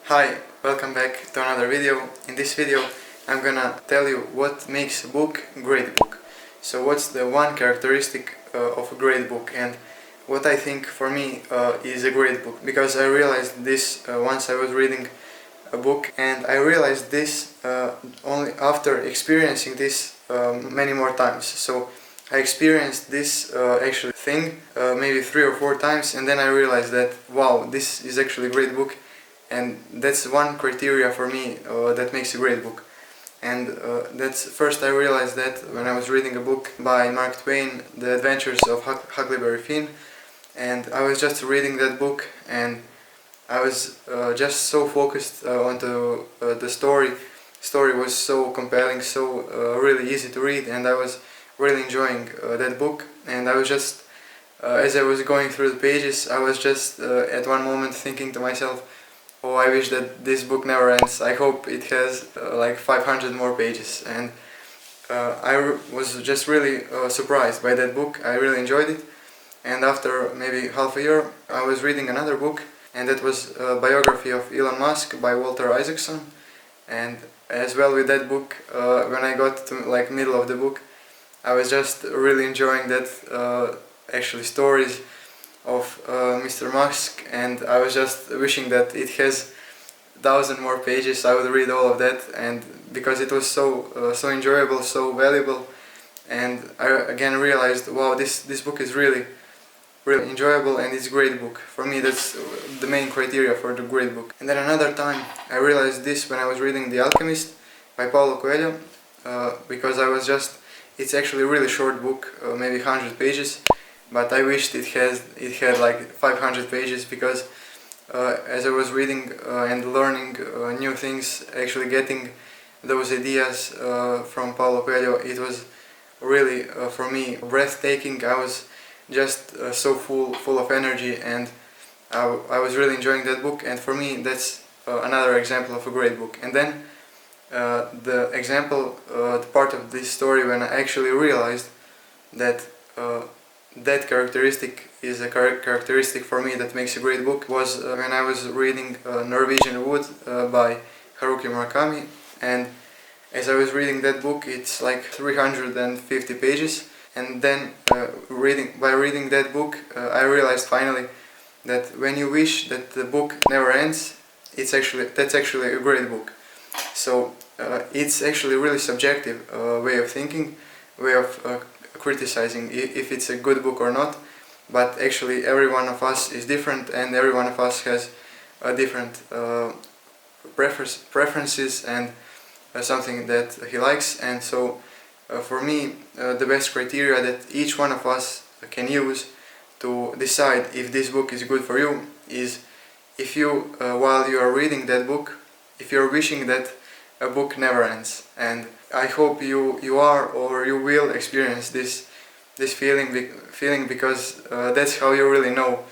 Hi, welcome back to another video. In this video I'm gonna tell you what makes a book a great book. So what's the one characteristic of a great book and what I think for me is a great book. Because I realized this once I was reading a book, and I realized this only after experiencing this many more times. So I experienced this actually thing maybe 3 or 4 times, and then I realized that wow, this is actually a great book. And that's one criteria for me that makes a great book. And that's first I realized that when I was reading a book by Mark Twain, The Adventures of Huckleberry Finn, and I was just reading that book, and I was just so focused onto the story. Story was so compelling, so really easy to read, and I was really enjoying that book. And I was just, as I was going through the pages, I was just at one moment thinking to myself, oh, I wish that this book never ends. I hope it has like 500 more pages. And was just really surprised by that book. I really enjoyed it. And after maybe half a year I was reading another book, and that was a biography of Elon Musk by Walter Isaacson. And as well with that book, when I got to like middle of the book, I was just really enjoying that actually stories of Mr. Musk, and I was just wishing that it has 1,000 more pages. I would read all of that, and because it was so enjoyable, so valuable. And I again realized, wow, this book is really enjoyable, and it's a great book. For me, that's the main criteria for the great book. And then another time I realized this when I was reading The Alchemist by Paulo Coelho, because I was just, it's actually a really short book, maybe 100 pages, but I wished it had like 500 pages, because as I was reading and learning new things, actually getting those ideas from Paulo Coelho, it was really for me breathtaking. I was just so full of energy, and I was really enjoying that book. And for me, that's another example of a great book. And then the example, the part of this story when I actually realized that that characteristic is a characteristic for me that makes a great book was when I was reading Norwegian Wood by Haruki Murakami. And as I was reading that book, it's like 350 pages, and then by reading that book I realized finally that when you wish that the book never ends, that's actually a great book. So it's actually a really subjective way of thinking, way of criticizing if it's a good book or not. But actually every one of us is different, and every one of us has different preferences and something that he likes. And so for me, the best criteria that each one of us can use to decide if this book is good for you is if you, while you are reading that book, if you're wishing that a book never ends. And I hope you are, or you will experience this feeling, because that's how you really know,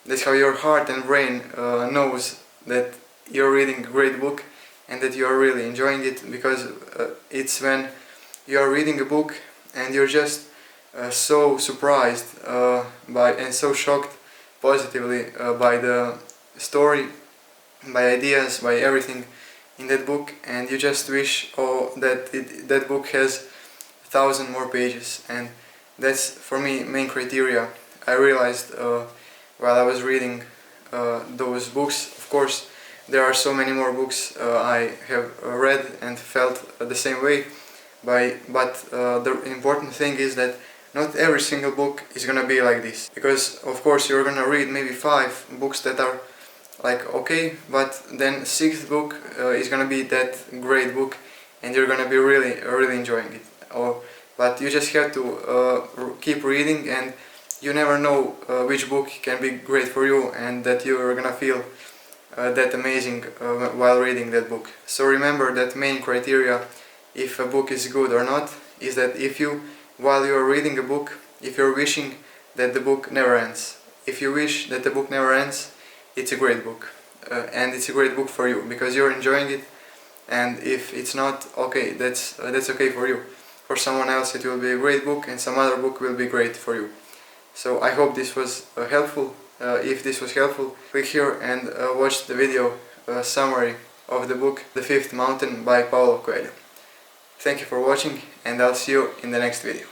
that's how your heart and brain knows that you're reading a great book and that you're really enjoying it. Because it's when you're reading a book and you're just so surprised by and so shocked positively by the story, by ideas, by everything in that book, and you just wish, oh, that book has 1,000 more pages. And that's for me main criteria. I realized while I was reading those books. Of course there are so many more books I have read and felt the same way, but the important thing is that not every single book is gonna be like this. Because of course you're gonna read maybe 5 books that are like okay, but then 6th book is gonna be that great book, and you're gonna be really enjoying it. But you just have to keep reading, and you never know which book can be great for you, and that you're gonna feel that amazing while reading that book. So remember that main criteria if a book is good or not is that if you, while you're reading a book, if you're wishing that the book never ends. If you wish that the book never ends, it's a great book, and it's a great book for you because you're enjoying it. And if it's not, okay, that's okay for you. For someone else it will be a great book, and some other book will be great for you. So I hope this was helpful. If this was helpful, click here and watch the video summary of the book The Fifth Mountain by Paulo Coelho. Thank you for watching, and I'll see you in the next video.